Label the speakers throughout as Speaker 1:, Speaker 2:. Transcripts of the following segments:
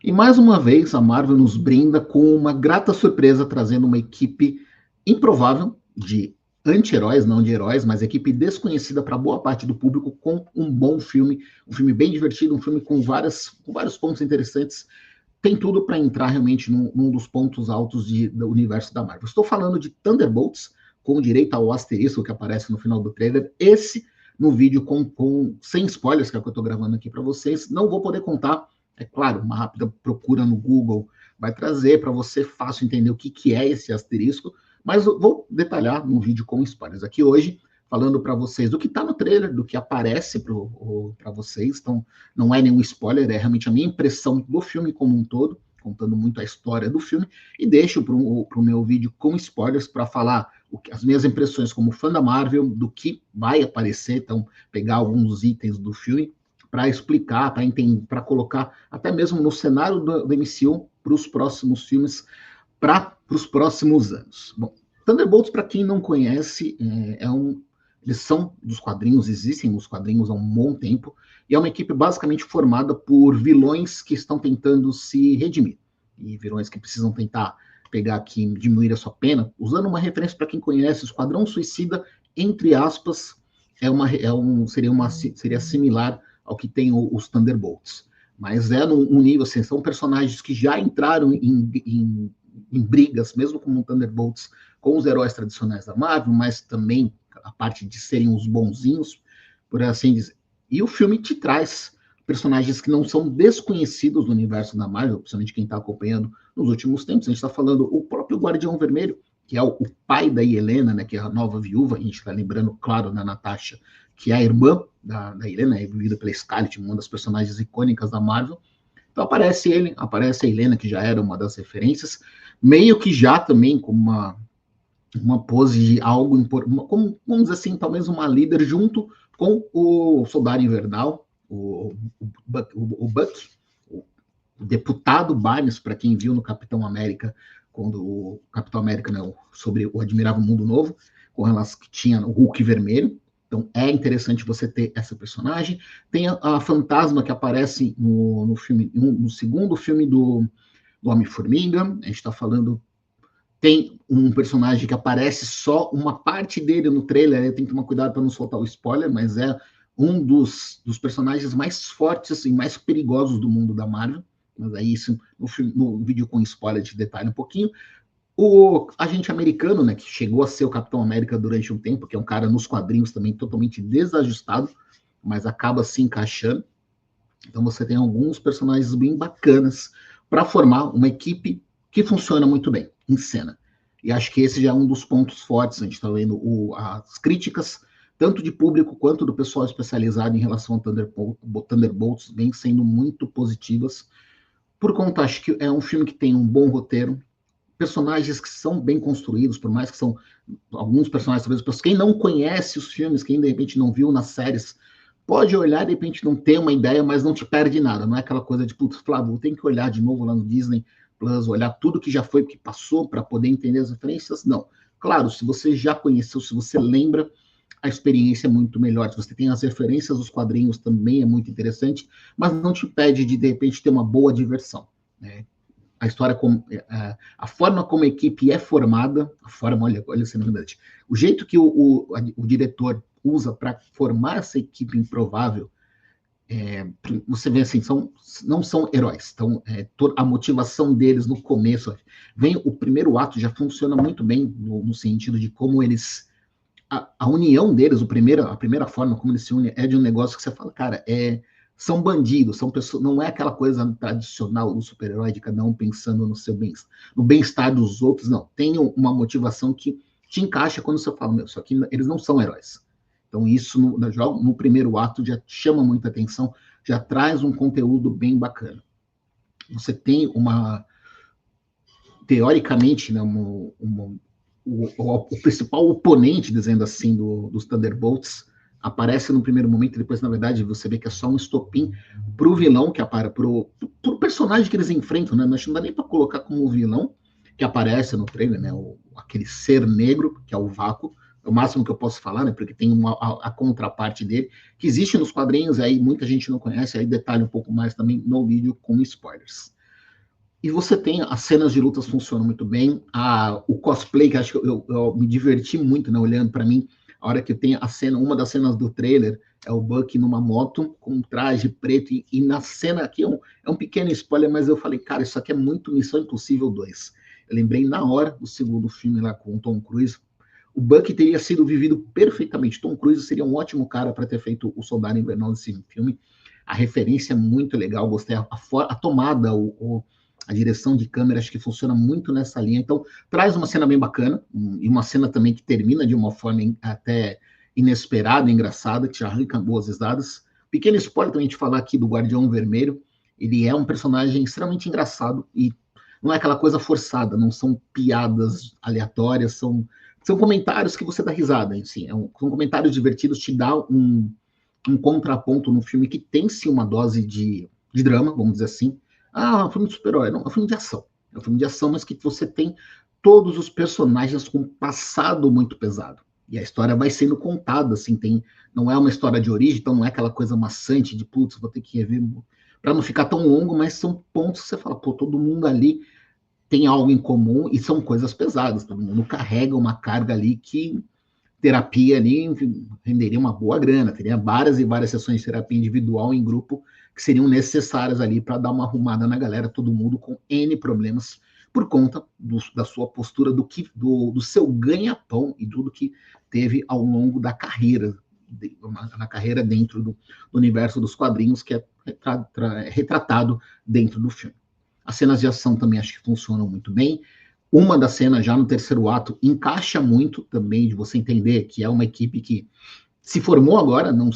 Speaker 1: E mais uma vez, a Marvel nos brinda com uma grata surpresa, trazendo uma equipe improvável de anti-heróis, não de heróis, mas equipe desconhecida para boa parte do público, com um bom filme, um filme bem divertido, um filme com vários pontos interessantes. Tem tudo para entrar realmente num dos pontos altos do universo da Marvel. Estou falando de Thunderbolts, com direito ao asterisco que aparece no final do trailer. Esse no vídeo sem spoilers, que é o que eu estou gravando aqui para vocês. Não vou poder contar, é claro, uma rápida procura no Google vai trazer para você fácil entender o que é esse asterisco, mas eu vou detalhar no vídeo com spoilers aqui hoje, falando para vocês do que está no trailer, do que aparece para vocês. Então, não é nenhum spoiler, é realmente a minha impressão do filme como um todo, contando muito a história do filme, e deixo para o meu vídeo com spoilers para falar as minhas impressões como fã da Marvel, do que vai aparecer, então pegar alguns itens do filme para explicar, para colocar até mesmo no cenário do MCU para os próximos filmes, para os próximos anos. Bom, Thunderbolts, para quem não conhece, eles são dos quadrinhos, existem nos quadrinhos há um bom tempo, e é uma equipe basicamente formada por vilões que estão tentando se redimir, e vilões que precisam tentar pegar aqui, diminuir a sua pena, usando uma referência para quem conhece, o Esquadrão Suicida, entre aspas, seria similar ao que tem os Thunderbolts. Mas num nível assim, são personagens que já entraram em brigas, mesmo como Thunderbolts, com os heróis tradicionais da Marvel, mas também a parte de serem os bonzinhos, por assim dizer. E o filme te traz personagens que não são desconhecidos do universo da Marvel, principalmente quem está acompanhando nos últimos tempos. A gente está falando o próprio Guardião Vermelho, que é o pai da Helena, né, que é a nova viúva. A gente está lembrando, claro, da Natasha, que é a irmã da Helena, é vivida pela Scarlet, uma das personagens icônicas da Marvel. Então aparece ele, aparece a Helena, que já era uma das referências, meio que já também com uma pose de algo importante, como, vamos dizer assim, talvez uma líder junto com o Soldado Invernal, o Buck, o deputado Barnes, para quem viu no Capitão América, quando o Capitão América, né, sobre o Admirável Mundo Novo, com relação que tinha o Hulk vermelho. Então é interessante você ter essa personagem. Tem a Fantasma, que aparece no filme, no segundo filme do Homem-Formiga. A gente está falando. Tem um personagem que aparece só uma parte dele no trailer, eu tenho que tomar cuidado para não soltar o spoiler, mas é um dos personagens mais fortes e mais perigosos do mundo da Marvel. Mas aí isso no vídeo com spoiler de detalhe um pouquinho. O agente americano, né, que chegou a ser o Capitão América durante um tempo, que é um cara nos quadrinhos também totalmente desajustado, mas acaba se encaixando. Então você tem alguns personagens bem bacanas para formar uma equipe que funciona muito bem em cena. E acho que esse já é um dos pontos fortes. A gente está vendo as críticas, tanto de público quanto do pessoal especializado em relação ao Thunderbolts, vem sendo muito positivas. Por conta, acho que é um filme que tem um bom roteiro, personagens que são bem construídos, por mais que são alguns personagens, talvez, quem não conhece os filmes, quem de repente não viu nas séries, pode olhar e de repente não ter uma ideia, mas não te perde nada. Não é aquela coisa de, putz, Flávio, tem que olhar de novo lá no Disney Plus, olhar tudo que já foi, que passou, para poder entender as referências. Não. Claro, se você já conheceu, se você lembra, a experiência é muito melhor. Se você tem as referências dos quadrinhos, também é muito interessante, mas não te impede de repente, ter uma boa diversão. Né? A história, a forma como a equipe é formada, a forma, olha essa novidade, o jeito que o diretor usa para formar essa equipe improvável, você vê assim, não são heróis. Então, a motivação deles no começo, o primeiro ato já funciona muito bem no sentido de como eles, a união deles, a primeira forma como eles se unem é de um negócio que você fala, cara, são bandidos, são pessoas, não é aquela coisa tradicional do super-herói de cada um pensando no bem-estar dos outros, não. Tem uma motivação que te encaixa quando você fala, meu, só que eles não são heróis. Então isso no primeiro ato já chama muita atenção, já traz um conteúdo bem bacana. Você tem teoricamente, né, o principal oponente, dizendo assim, dos Thunderbolts, aparece no primeiro momento, e depois, na verdade, você vê que é só um estopim pro vilão que aparece, pro personagem que eles enfrentam, né? Não dá nem para colocar como vilão que aparece no trailer, né? Aquele ser negro, que é o Vácuo, é o máximo que eu posso falar, né? Porque tem a contraparte dele, que existe nos quadrinhos, aí muita gente não conhece, aí detalhe um pouco mais também no vídeo com spoilers. E você tem as cenas de lutas funcionam muito bem, o cosplay, que acho que eu me diverti muito, né, olhando para mim, a hora que tem a cena, uma das cenas do trailer, é o Bucky numa moto, com um traje preto, e na cena aqui é um pequeno spoiler, mas eu falei, cara, isso aqui é muito Missão Impossível 2. Eu lembrei na hora do segundo filme lá com o Tom Cruise, o Bucky teria sido vivido perfeitamente. Tom Cruise seria um ótimo cara para ter feito o Soldado Invernal desse filme. A referência é muito legal, gostei. A tomada, a direção de câmera, acho que funciona muito nessa linha. Então, traz uma cena bem bacana, e uma cena também que termina de uma forma até inesperada, engraçada, que te arranca boas risadas. Pequeno spoiler também de falar aqui do Guardião Vermelho. Ele é um personagem extremamente engraçado e não é aquela coisa forçada, não são piadas aleatórias, são comentários que você dá risada, assim, são comentários divertidos, te dá um contraponto no filme que tem sim uma dose de drama, vamos dizer assim. Ah, é um filme de super-herói, não, é um filme de ação. É um filme de ação, mas que você tem todos os personagens com um passado muito pesado. E a história vai sendo contada, assim, não é uma história de origem, então não é aquela coisa maçante de, putz, vou ter que rever, para não ficar tão longo, mas são pontos que você fala, pô, todo mundo ali tem algo em comum e são coisas pesadas. Todo mundo carrega uma carga ali que terapia ali renderia uma boa grana, teria várias e várias sessões de terapia individual em grupo que seriam necessárias ali para dar uma arrumada na galera, todo mundo com N problemas por conta da sua postura, do seu ganha-pão e tudo que teve ao longo da carreira, na carreira dentro do universo dos quadrinhos, que é retratado dentro do filme. As cenas de ação também acho que funcionam muito bem. Uma das cenas já no terceiro ato encaixa muito também de você entender que é uma equipe que se formou agora, não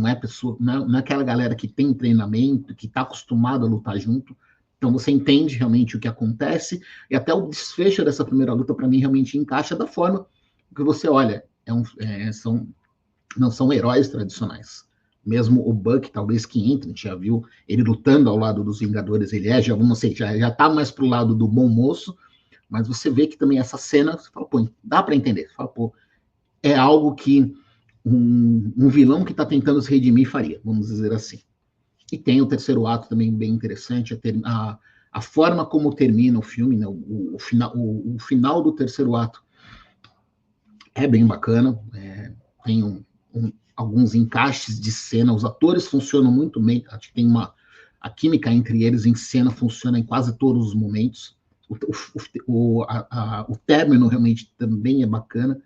Speaker 1: é pessoa, não é aquela galera que tem treinamento, que está acostumado a lutar junto. Então você entende realmente o que acontece e até o desfecho dessa primeira luta para mim realmente encaixa da forma que você olha, não são heróis tradicionais. Mesmo o Buck, talvez que entra, a gente já viu ele lutando ao lado dos Vingadores, ele já tá mais pro lado do bom moço, mas você vê que também essa cena, você fala, pô, dá para entender. Você fala, pô, é algo que um vilão que está tentando se redimir faria, vamos dizer assim. E tem o terceiro ato também bem interessante, a forma como termina o filme, né, o final do terceiro ato é bem bacana, tem alguns encaixes de cena, os atores funcionam muito bem, acho que tem a química entre eles em cena funciona em quase todos os momentos. O término realmente também é bacana.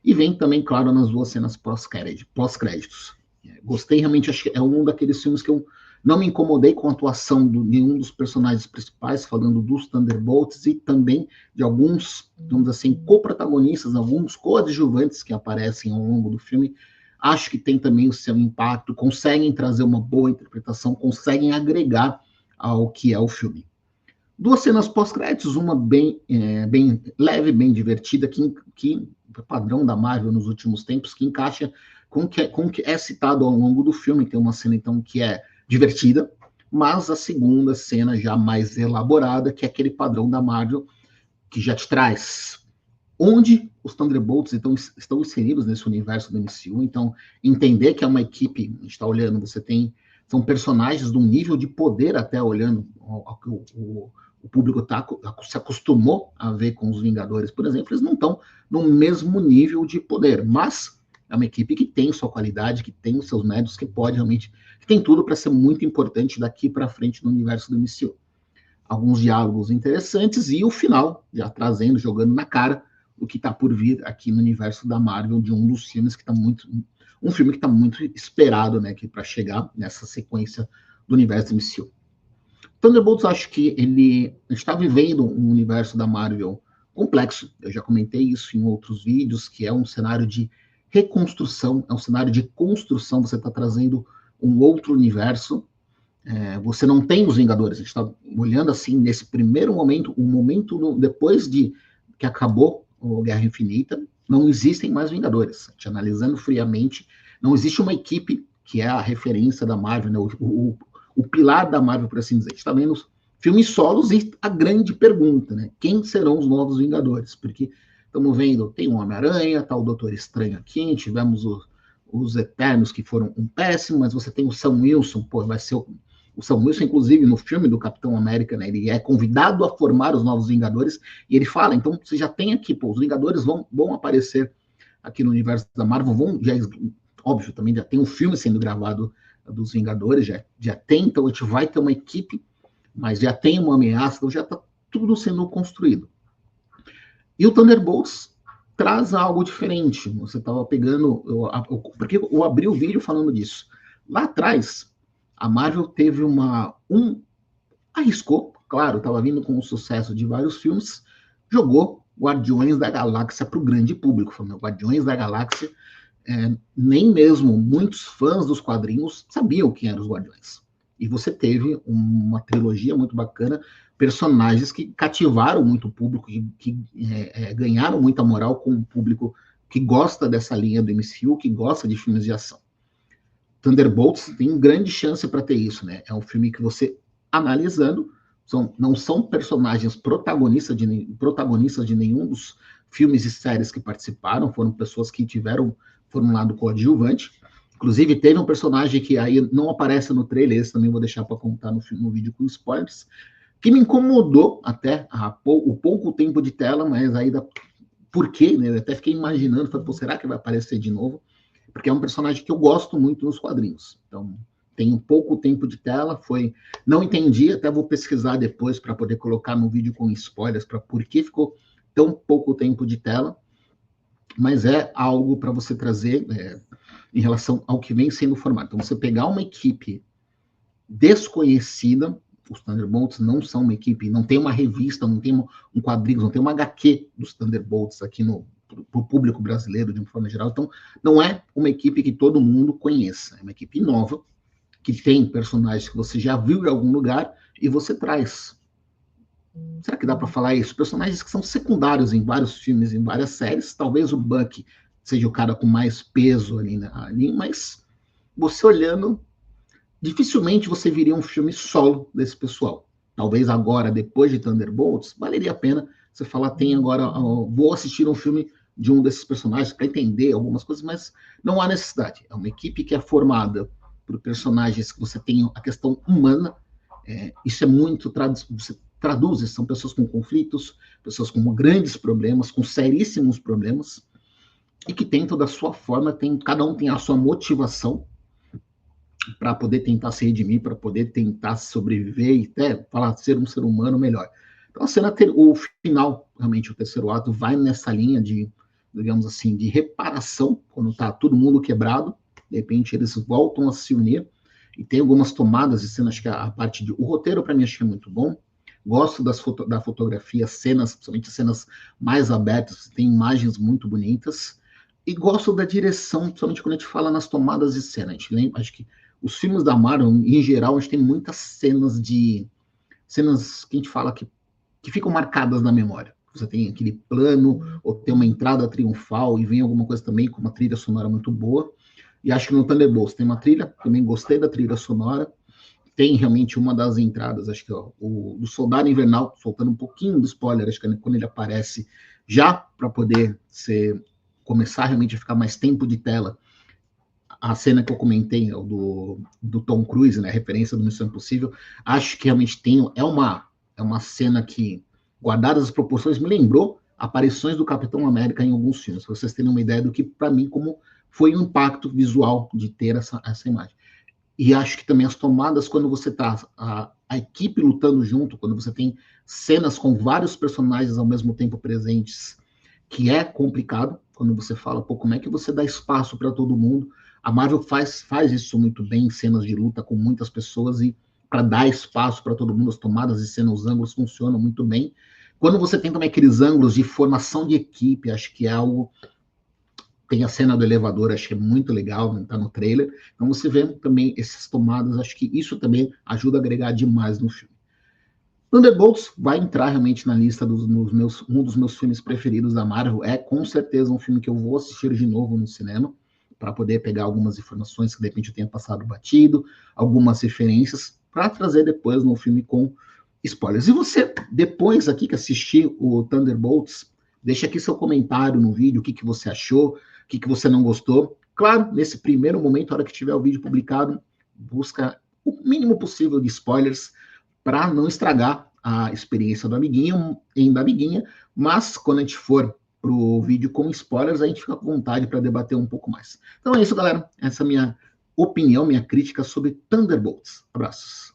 Speaker 1: E vem também, claro, nas duas cenas pós-créditos. Gostei realmente, acho que é um daqueles filmes que eu não me incomodei com a atuação de nenhum dos personagens principais, falando dos Thunderbolts, e também de alguns, vamos dizer assim, co-protagonistas, alguns coadjuvantes que aparecem ao longo do filme. Acho que tem também o seu impacto, conseguem trazer uma boa interpretação, conseguem agregar ao que é o filme. Duas cenas pós-créditos, uma bem leve, bem divertida, que padrão da Marvel nos últimos tempos, que encaixa com o que é citado ao longo do filme. Tem uma cena, então, que é divertida, mas a segunda cena já mais elaborada, que é aquele padrão da Marvel, que já te traz onde os Thunderbolts estão inseridos nesse universo do MCU. Então, entender que é uma equipe, a gente está olhando, são personagens de um nível de poder, até olhando o público se acostumou a ver com os Vingadores, por exemplo, eles não estão no mesmo nível de poder, mas é uma equipe que tem sua qualidade, que tem os seus méritos, que pode realmente, que tem tudo para ser muito importante daqui para frente no universo do MCU. Alguns diálogos interessantes e o final, já trazendo, jogando na cara o que está por vir aqui no universo da Marvel, de um dos filmes que está um filme que está muito esperado, né, para chegar nessa sequência do universo do MCU. Thunderbolts, acho que ele está vivendo um universo da Marvel complexo. Eu já comentei isso em outros vídeos, que é um cenário de reconstrução, é um cenário de construção. Você está trazendo um outro universo. Você não tem os Vingadores. A gente está olhando assim nesse primeiro momento, depois de que acabou a Guerra Infinita, não existem mais Vingadores. Te analisando friamente, não existe uma equipe que é a referência da Marvel, né? O pilar da Marvel, por assim dizer. A gente está vendo filmes solos e a grande pergunta, né? Quem serão os novos Vingadores? Porque estamos vendo, tem o Homem-Aranha, tá o Doutor Estranho aqui, tivemos os Eternos, que foram um péssimo, mas você tem o Sam Wilson, pô, vai ser O Sam Wilson, inclusive, no filme do Capitão América, né, ele é convidado a formar os Novos Vingadores, e ele fala, então, você já tem aqui, pô, os Vingadores vão aparecer aqui no universo da Marvel, óbvio, também já tem um filme sendo gravado dos Vingadores, já tem, então a gente vai ter uma equipe, mas já tem uma ameaça, então já está tudo sendo construído. E o Thunderbolts traz algo diferente. Você estava pegando... porque eu abri o vídeo falando disso. Lá atrás, a Marvel teve arriscou, claro, estava vindo com o sucesso de vários filmes, jogou Guardiões da Galáxia para o grande público. Falando, Guardiões da Galáxia, nem mesmo muitos fãs dos quadrinhos sabiam quem eram os Guardiões. E você teve uma trilogia muito bacana, personagens que cativaram muito o público, que ganharam muita moral com o público que gosta dessa linha do MCU, que gosta de filmes de ação. Thunderbolts tem grande chance para ter isso, né? É um filme que você, analisando, não são personagens protagonistas de nenhum dos filmes e séries que participaram, foram pessoas que foram lá do coadjuvante. Inclusive, teve um personagem que aí não aparece no trailer, esse também vou deixar para contar no vídeo com spoilers, que me incomodou até o pouco tempo de tela, mas aí por quê? Né? Eu até fiquei imaginando, falei, será que vai aparecer de novo? Porque é um personagem que eu gosto muito nos quadrinhos. Então, tem um pouco tempo de tela, não entendi, até vou pesquisar depois para poder colocar no vídeo com spoilers, para por que ficou tão pouco tempo de tela, mas é algo para você trazer em relação ao que vem sendo formado. Então, você pegar uma equipe desconhecida, os Thunderbolts não são uma equipe, não tem uma revista, não tem um quadrinho, não tem uma HQ dos Thunderbolts aqui para o público brasileiro, de uma forma geral. Então, não é uma equipe que todo mundo conheça, é uma equipe nova, que tem personagens que você já viu em algum lugar e você traz. Será que dá para falar isso? Personagens que são secundários em vários filmes, em várias séries. Talvez o Bucky seja o cara com mais peso ali, mas você olhando, dificilmente você viria um filme solo desse pessoal. Talvez agora, depois de Thunderbolts, valeria a pena você falar, vou assistir um filme de um desses personagens para entender algumas coisas, mas não há necessidade. É uma equipe que é formada por personagens que você tem a questão humana, isso é muito você traduz, são pessoas com conflitos, pessoas com grandes problemas, com seríssimos problemas, e que tentam da sua forma, cada um tem a sua motivação para poder tentar se redimir, para poder tentar sobreviver e até ser um ser humano melhor. Então, o final, realmente, o terceiro ato, vai nessa linha de, digamos assim, de reparação, quando está todo mundo quebrado, de repente eles voltam a se unir, e tem algumas tomadas de cena, acho que a parte o roteiro, para mim, acho que é muito bom. Gosto da fotografia, principalmente cenas mais abertas, tem imagens muito bonitas, e gosto da direção, principalmente quando a gente fala nas tomadas de cena. A gente lembra, acho que os filmes da Marvel, em geral, a gente tem muitas cenas que a gente fala que ficam marcadas na memória. Você tem aquele plano, ou tem uma entrada triunfal, e vem alguma coisa também com uma trilha sonora muito boa. E acho que no Thunderbolts tem uma trilha, também gostei da trilha sonora. Tem realmente uma das entradas, acho que o do Soldado Invernal, soltando um pouquinho do spoiler, acho que quando ele aparece, já para poder começar realmente a ficar mais tempo de tela, a cena que eu comentei, do Tom Cruise, né, referência do Missão Impossível, acho que realmente é uma cena que, guardadas as proporções, me lembrou aparições do Capitão América em alguns filmes, para vocês terem uma ideia do que, para mim, como foi o impacto visual de ter essa imagem. E acho que também as tomadas, quando você está a equipe lutando junto, quando você tem cenas com vários personagens ao mesmo tempo presentes, que é complicado, quando você fala, como é que você dá espaço para todo mundo? A Marvel faz isso muito bem, cenas de luta com muitas pessoas, e para dar espaço para todo mundo, as tomadas de cena, os ângulos funcionam muito bem. Quando você tem também aqueles ângulos de formação de equipe, acho que é algo... Tem a cena do elevador, acho que é muito legal, tá no trailer. Então você vê também essas tomadas, acho que isso também ajuda a agregar demais no filme. Thunderbolts vai entrar realmente na lista um dos meus filmes preferidos da Marvel. É com certeza um filme que eu vou assistir de novo no cinema, para poder pegar algumas informações que de repente eu tenha passado batido, algumas referências, para trazer depois no filme com spoilers. E você, depois aqui que assistir o Thunderbolts, deixa aqui seu comentário no vídeo, o que você achou, o que você não gostou. Claro, nesse primeiro momento, na hora que tiver o vídeo publicado, busca o mínimo possível de spoilers para não estragar a experiência do amiguinho e da amiguinha, mas quando a gente for para o vídeo com spoilers, a gente fica com vontade para debater um pouco mais. Então é isso, galera. Essa é a minha opinião, minha crítica sobre Thunderbolts. Abraços.